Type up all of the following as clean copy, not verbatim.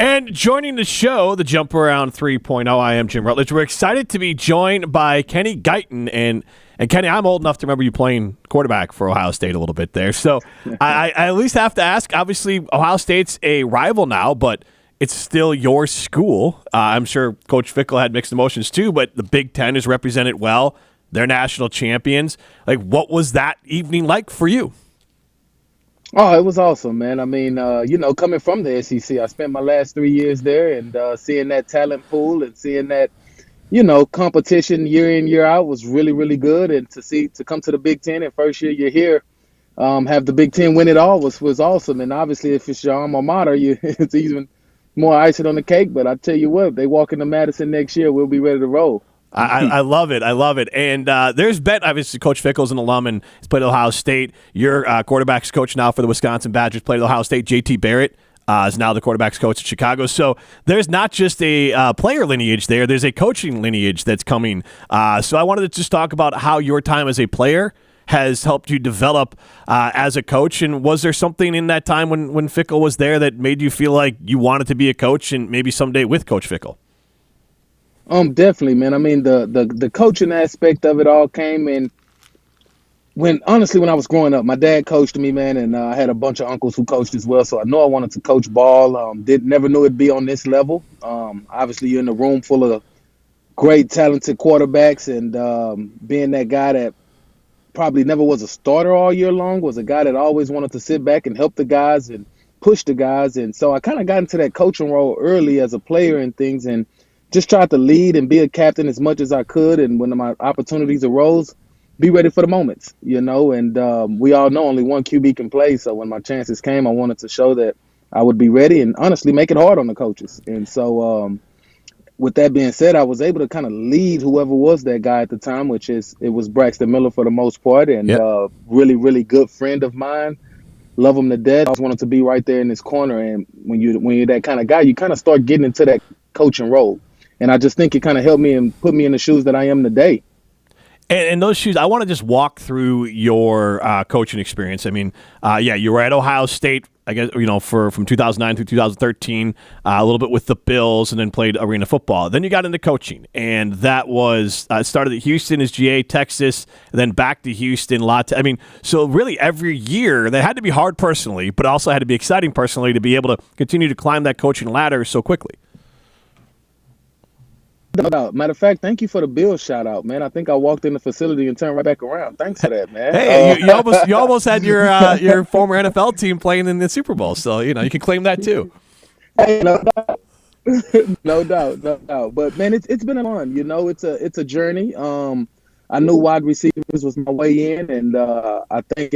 And joining the show, the Jump Around 3.0, I am Jim Rutledge. We're excited to be joined by Kenny Guiton. And Kenny, I'm old enough to remember you playing quarterback for Ohio State a little bit there. So I at least have to ask, obviously, Ohio State's a rival now, but it's still your school. I'm sure Coach Fickell had mixed emotions too, but the Big Ten is represented well. They're national champions. Like, what was that evening like for you? Oh, it was awesome, man. I mean, coming from the SEC, I spent my last 3 years there, and seeing that talent pool and seeing that, competition year in, year out was really, really good. And to come to the Big Ten and first year you're here, have the Big Ten win it all was awesome. And obviously, if it's your alma mater, it's even more icing on the cake. But I tell you what, they walk into Madison next year, we'll be ready to roll. I love it. I love it. And there's been, obviously, Coach Fickell's an alum and has played at Ohio State. Your quarterback's coach now for the Wisconsin Badgers, played at Ohio State. JT Barrett is now the quarterback's coach at Chicago. So there's not just a player lineage there. There's a coaching lineage that's coming. So I wanted to just talk about how your time as a player has helped you develop as a coach. And was there something in that time when Fickell was there that made you feel like you wanted to be a coach and maybe someday with Coach Fickell? Definitely, man. I mean, the coaching aspect of it all came in when I was growing up. My dad coached me, man, and I had a bunch of uncles who coached as well. So I know I wanted to coach ball. Never knew it'd be on this level. Obviously, you're in a room full of great, talented quarterbacks, and being that guy that probably never was a starter all year long, was a guy that always wanted to sit back and help the guys and push the guys. And so I kind of got into that coaching role early as a player and things, and just tried to lead and be a captain as much as I could. And when my opportunities arose, be ready for the moments, and we all know only one QB can play. So when my chances came, I wanted to show that I would be ready and honestly make it hard on the coaches. And so with that being said, I was able to kind of lead whoever was that guy at the time, it was Braxton Miller for the most part. And really, really good friend of mine. Love him to death. I always wanted to be right there in his corner. And when you're that kind of guy, you kind of start getting into that coaching role. And I just think it kind of helped me and put me in the shoes that I am today. And those shoes, I want to just walk through your coaching experience. I mean, you were at Ohio State, I guess, from 2009 through 2013, a little bit with the Bills, and then played arena football. Then you got into coaching, and that was started at Houston as GA, Texas, and then back to Houston. So really every year, that had to be hard personally, but also had to be exciting personally to be able to continue to climb that coaching ladder so quickly. No doubt. Matter of fact, thank you for the Bills shout out, man. I think I walked in the facility and turned right back around. Thanks for that, man. Hey, you almost had your former NFL team playing in the Super Bowl, so you can claim that too. Hey, no doubt. But man, it's been a fun. It's a journey. I knew wide receivers was my way in, and I think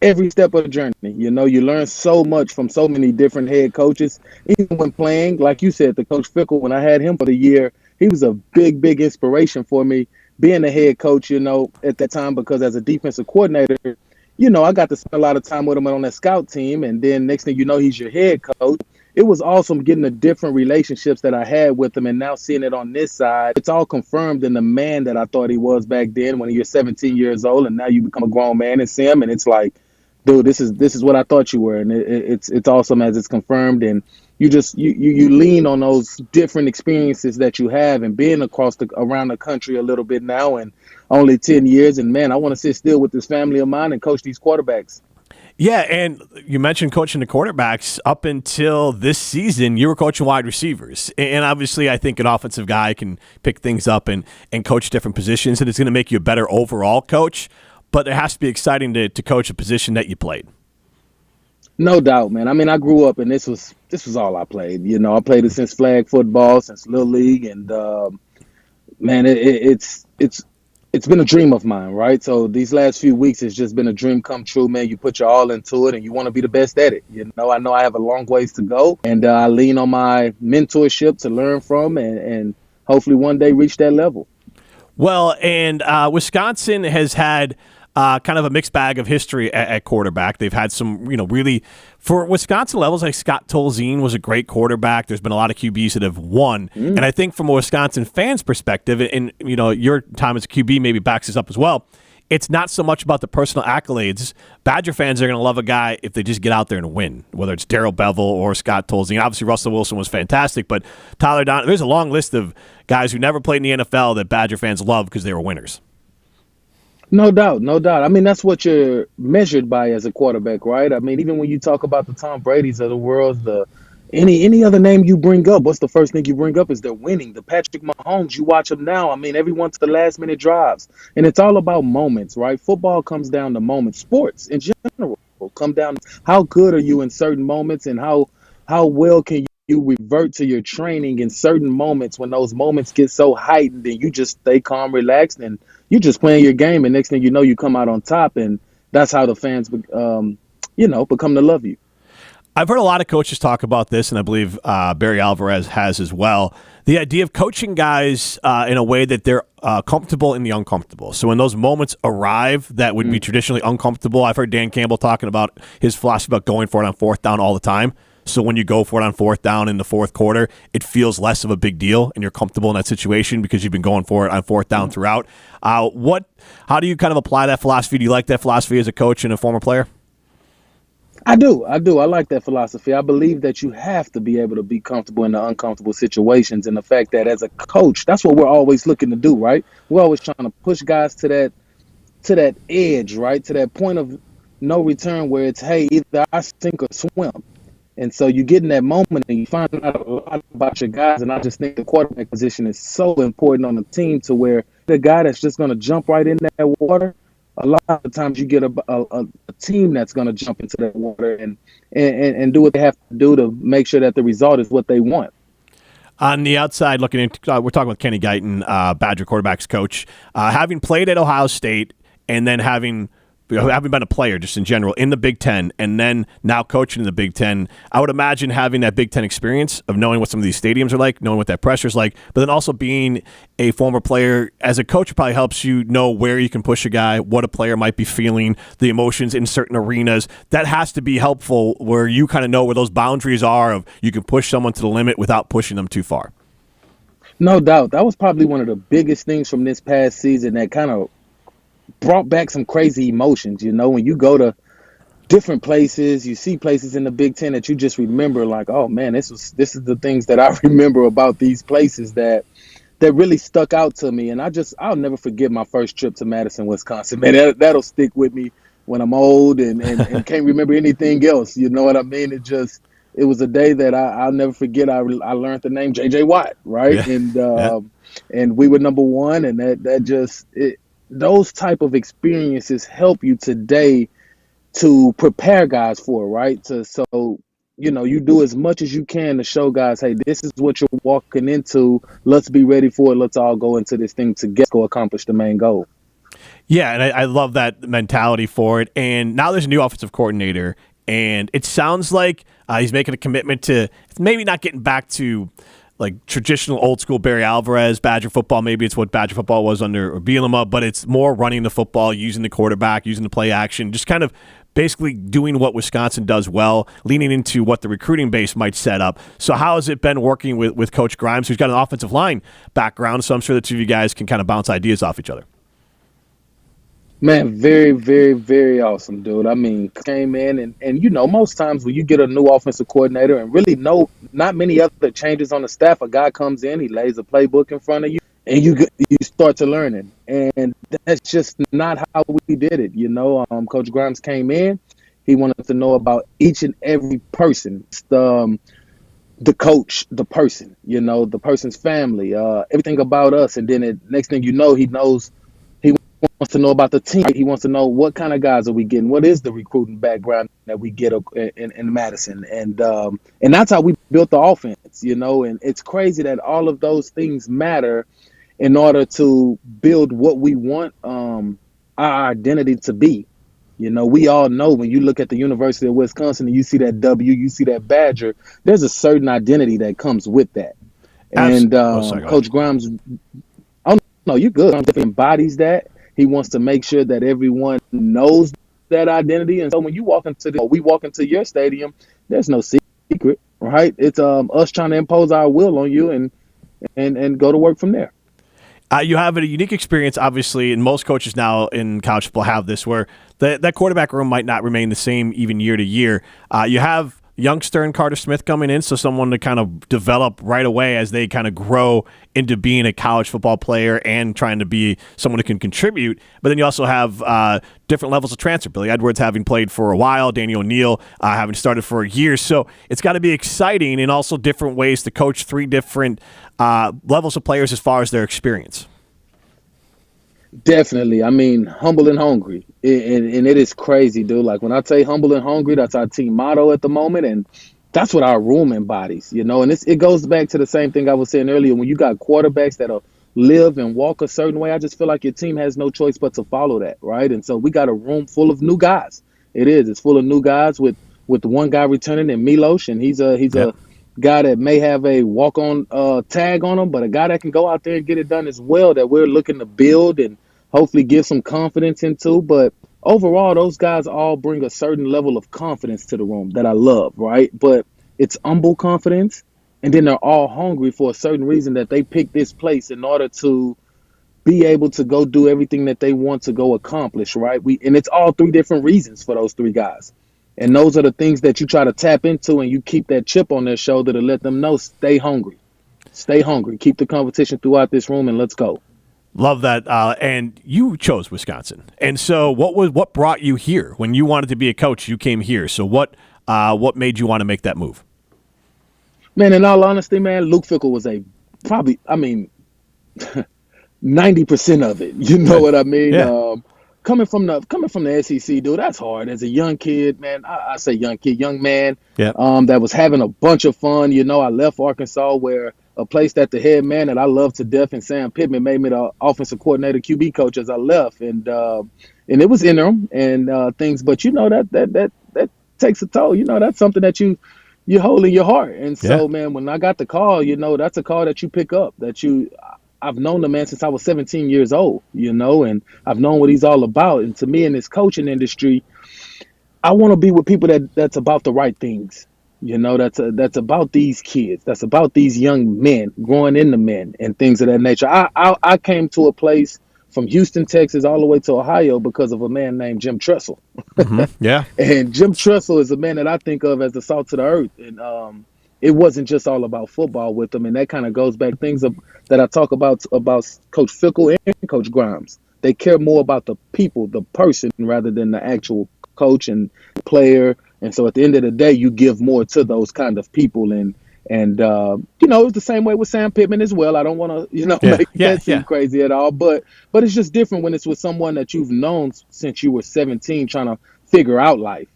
every step of the journey, you learn so much from so many different head coaches. Even when playing, like you said, the Coach Fickell, when I had him for the year, he was a big inspiration for me being a head coach, at that time, because as a defensive coordinator, I got to spend a lot of time with him on that scout team. And then next thing you know, he's your head coach. It was awesome getting the different relationships that I had with him, and now seeing it on this side, it's all confirmed in the man that I thought he was back then when you're 17 years old, and now you become a grown man and see him, and it's like, dude, this is what I thought you were, and it's awesome as it's confirmed. And you lean on those different experiences that you have, and being around the country a little bit now, and only 10 years, and man, I want to sit still with this family of mine and coach these quarterbacks. Yeah, and you mentioned coaching the quarterbacks. Up until this season, you were coaching wide receivers. And obviously, I think an offensive guy can pick things up and coach different positions, and it's going to make you a better overall coach. But it has to be exciting to coach a position that you played. No doubt, man. I mean, I grew up and this was all I played. I played it since flag football, since Little League, and man, it's been a dream of mine, right? So these last few weeks has just been a dream come true, man. You put your all into it and you want to be the best at it. I know I have a long ways to go, and I lean on my mentorship to learn from and hopefully one day reach that level. Well, and Wisconsin has had kind of a mixed bag of history at quarterback. They've had some, really, for Wisconsin levels, like Scott Tolzien was a great quarterback. There's been a lot of QBs that have won. And I think from a Wisconsin fan's perspective, and, your time as a QB maybe backs this up as well, it's not so much about the personal accolades. Badger fans are going to love a guy if they just get out there and win, whether it's Darrell Bevel or Scott Tolzien. Obviously, Russell Wilson was fantastic, but Tyler Don. There's a long list of guys who never played in the NFL that Badger fans love because they were winners. No doubt, no doubt. I mean, that's what you're measured by as a quarterback, right? I mean, even when you talk about the Tom Brady's of the world, the any other name you bring up, what's the first thing you bring up is they're winning. The Patrick Mahomes, you watch them now. I mean, everyone to the last minute drives, and it's all about moments, right? Football comes down to moments. Sports in general come down to how good are you in certain moments, and how well can you revert to your training in certain moments when those moments get so heightened and you just stay calm, relaxed, and you just playing your game, and next thing you know, you come out on top, and that's how the fans, become to love you. I've heard a lot of coaches talk about this, and I believe Barry Alvarez has as well. The idea of coaching guys in a way that they're comfortable in the uncomfortable. So when those moments arrive that would be traditionally uncomfortable, I've heard Dan Campbell talking about his philosophy about going for it on fourth down all the time. So when you go for it on fourth down in the fourth quarter, it feels less of a big deal, and you're comfortable in that situation because you've been going for it on fourth down throughout. How do you kind of apply that philosophy? Do you like that philosophy as a coach and a former player? I do. I like that philosophy. I believe that you have to be able to be comfortable in the uncomfortable situations, and the fact that as a coach, that's what we're always looking to do, right? We're always trying to push guys to that edge, right? To that point of no return where it's, hey, either I sink or swim. And so you get in that moment and you find out a lot about your guys. And I just think the quarterback position is so important on the team, to where the guy that's just going to jump right in that water, a lot of times you get a team that's going to jump into that water and do what they have to do to make sure that the result is what they want. On the outside looking into, we're talking with Kenny Guiton, Badger quarterbacks coach. Having played at Ohio State and then having been a player just in general in the Big Ten, and then now coaching in the Big Ten, I would imagine having that Big Ten experience of knowing what some of these stadiums are like, knowing what that pressure is like, but then also being a former player as a coach probably helps you know where you can push a guy, what a player might be feeling, the emotions in certain arenas. That has to be helpful, where you kind of know where those boundaries are of you can push someone to the limit without pushing them too far. No doubt. That was probably one of the biggest things from this past season that kind of brought back some crazy emotions. When you go to different places, you see places in the Big Ten that you just remember, like, oh man, this is the things that I remember about these places that really stuck out to me. And I'll never forget my first trip to Madison, Wisconsin. Man, that'll stick with me when I'm old and can't remember anything else. You know what I mean? It was a day that I'll never forget. I learned the name J.J. Watt, right? Yeah. And we were number one, and those type of experiences help you today to prepare guys for, right? So you do as much as you can to show guys, hey, this is what you're walking into. Let's be ready for it. Let's all go into this thing together to accomplish the main goal. Yeah, and I love that mentality for it. And now there's a new offensive coordinator, and it sounds like he's making a commitment to maybe not getting back to like traditional old school Barry Alvarez, Badger football. Maybe it's what Badger football was under Bielema, but it's more running the football, using the quarterback, using the play action, just kind of basically doing what Wisconsin does well, leaning into what the recruiting base might set up. So how has it been working with Coach Grimes, who's got an offensive line background? So I'm sure the two of you guys can kind of bounce ideas off each other. Man, very, very, very awesome, dude. I mean, came in and most times when you get a new offensive coordinator and really not many other changes on the staff, a guy comes in, he lays a playbook in front of you, and you start to learn it. And that's just not how we did it. Coach Grimes came in, he wanted to know about each and every person, the coach, the person, the person's family, everything about us. And then next thing you know, he wants to know about the team. He wants to know what kind of guys are we getting, what is the recruiting background that we get in Madison, and that's how we built the offense. And it's crazy that all of those things matter in order to build what we want our identity to be. We all know when you look at the University of Wisconsin and you see that W, you see that Badger, there's a certain identity that comes with that. And Coach Grimes, oh no, you're good. Grimes embodies that. He wants to make sure that everyone knows that identity. And so when we walk into your stadium, there's no secret, right? It's us trying to impose our will on you and go to work from there. You have a unique experience, obviously, and most coaches now in college football have this, where that quarterback room might not remain the same even year to year. You have youngster and Carter Smith coming in, so someone to kind of develop right away as they kind of grow into being a college football player and trying to be someone who can contribute. But then you also have different levels of transfer. Billy Edwards having played for a while, Danny O'Neal having started for a year. So it's got to be exciting and also different ways to coach three different levels of players as far as their experience. Definitely. I mean, humble and hungry. And it is crazy, dude. Like when I say humble and hungry, that's our team motto at the moment. And that's what our room embodies, you know. And it goes back to the same thing I was saying earlier. When you got quarterbacks that'll live and walk a certain way, I just feel like your team has no choice but to follow that, right? And so we got a room full of new guys. It's full of new guys with the one guy returning in Milos, and he's a guy that may have a walk-on tag on him, but a guy that can go out there and get it done as well, that we're looking to build and hopefully give some confidence into. But overall, those guys all bring a certain level of confidence to the room that I love, right? But it's humble confidence, and then they're all hungry for a certain reason that they picked this place in order to be able to go do everything that they want to go accomplish, right? And it's all three different reasons for those three guys. And those are the things that you try to tap into, and you keep that chip on their shoulder to let them know, stay hungry. Stay hungry. Keep the competition throughout this room, and let's go. Love that. And you chose Wisconsin. And so what brought you here? When you wanted to be a coach, you came here. So what made you want to make that move? Man, in all honesty, man, Luke Fickell was 90% of it. You know what I mean? Yeah. Coming from the SEC, dude, that's hard. As a young kid, man, I say young man, that was having a bunch of fun. You know, I left Arkansas, where a place that the head man that I love to death and Sam Pittman made me the offensive coordinator, QB coach as I left, and it was interim and things, but you know that takes a toll. You know, that's something that you hold in your heart, and so man, when I got the call, you know, that's a call that you pick up. I've known the man since I was 17 years old, you know, and I've known what he's all about. And to me, in this coaching industry, I want to be with people that's about the right things. You know, that's about these kids. That's about these young men growing into men and things of that nature. I came to a place from Houston, Texas, all the way to Ohio because of a man named Jim Tressel. Mm-hmm. Yeah. And Jim Tressel is a man that I think of as the salt of the earth. And it wasn't just all about football with him. And that kind of goes back that I talk about Coach Fickell and Coach Grimes. They care more about the people, the person, rather than the actual coach and player. And so at the end of the day, you give more to those kind of people. And you know, it's the same way with Sam Pittman as well. I don't want to, make that seem crazy at all. But it's just different when it's with someone that you've known since you were 17 trying to figure out life.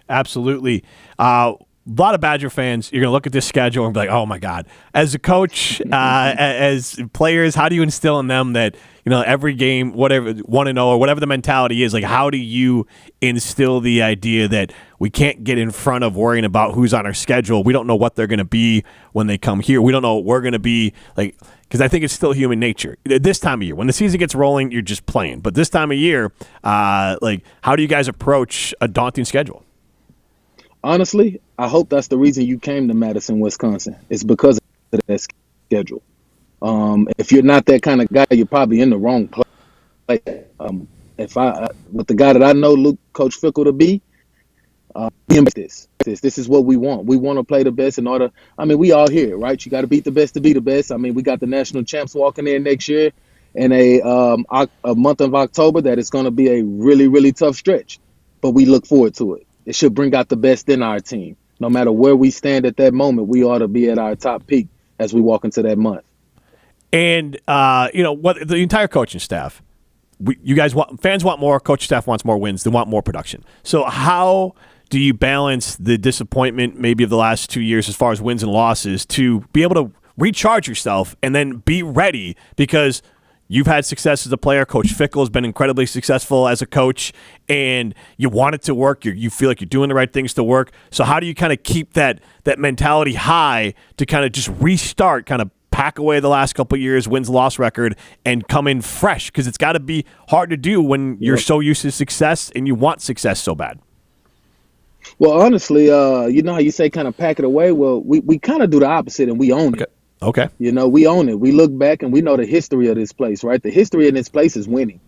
Absolutely. A lot of Badger fans, you're going to look at this schedule and be like, oh, my God. As a coach, as players, how do you instill in them that, you know, every game, whatever, 1-0 or whatever the mentality is, like how do you instill the idea that we can't get in front of worrying about who's on our schedule? We don't know what they're going to be when they come here. We don't know what we're going to be like, because I think it's still human nature. This time of year, when the season gets rolling, you're just playing. But this time of year, like how do you guys approach a daunting schedule? Honestly, I hope that's the reason you came to Madison, Wisconsin. It's because of that schedule. If you're not that kind of guy, you're probably in the wrong place. With the guy that I know, Coach Fickell to be, this is what we want. We want to play the best in order. I mean, we all here, right? You got to beat the best to be the best. I mean, we got the national champs walking in next year, and a month of October that is going to be a really, really tough stretch. But we look forward to it. It should bring out the best in our team. No matter where we stand at that moment, we ought to be at our top peak as we walk into that month. And what the entire coaching staff, fans want more. Coaching staff wants more wins. They want more production. So how do you balance the disappointment maybe of the last 2 years as far as wins and losses to be able to recharge yourself and then be ready? Because you've had success as a player. Coach Fickell has been incredibly successful as a coach, and you want it to work. You feel like you're doing the right things to work. So how do you kind of keep that mentality high to kind of just restart, kind of pack away the last couple of years wins-loss record and come in fresh? Because it's got to be hard to do when you're so used to success and you want success so bad. Well, honestly, you know how you say kind of pack it away? Well, we kind of do the opposite, and we own it. Okay. You know, we own it. We look back and we know the history of this place, right? The history of this place is winning.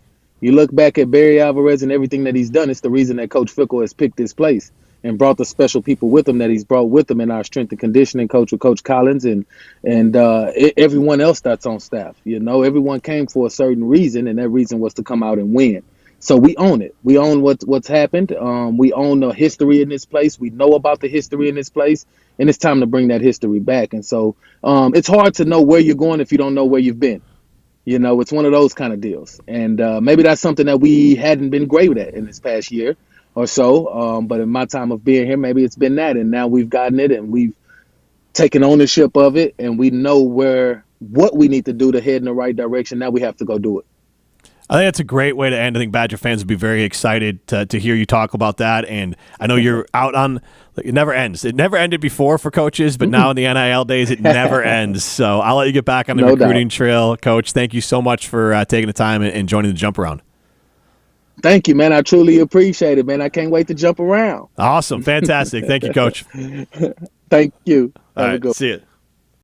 You look back at Barry Alvarez and everything that he's done, it's the reason that Coach Fickell has picked this place and brought the special people with him that he's brought with him in our strength and conditioning coach with Coach Collins and everyone else that's on staff. You know, everyone came for a certain reason, and that reason was to come out and win. So we own it. We own what's happened. We own the history in this place. We know about the history in this place, and it's time to bring that history back. And so it's hard to know where you're going if you don't know where you've been. You know, it's one of those kind of deals. And maybe that's something that we hadn't been great at in this past year or so. But in my time of being here, maybe it's been that. And now we've gotten it and we've taken ownership of it. And we know what we need to do to head in the right direction. Now we have to go do it. I think that's a great way to end. I think Badger fans would be very excited to hear you talk about that. And I know you're out on – it never ends. It never ended before for coaches, but now in the NIL days, it never ends. So I'll let you get back on the recruiting trail, Coach. Thank you so much for taking the time and joining the Jump Around. Thank you, man. I truly appreciate it, man. I can't wait to jump around. Awesome. Fantastic. Thank you, Coach. Thank you. All right. See you.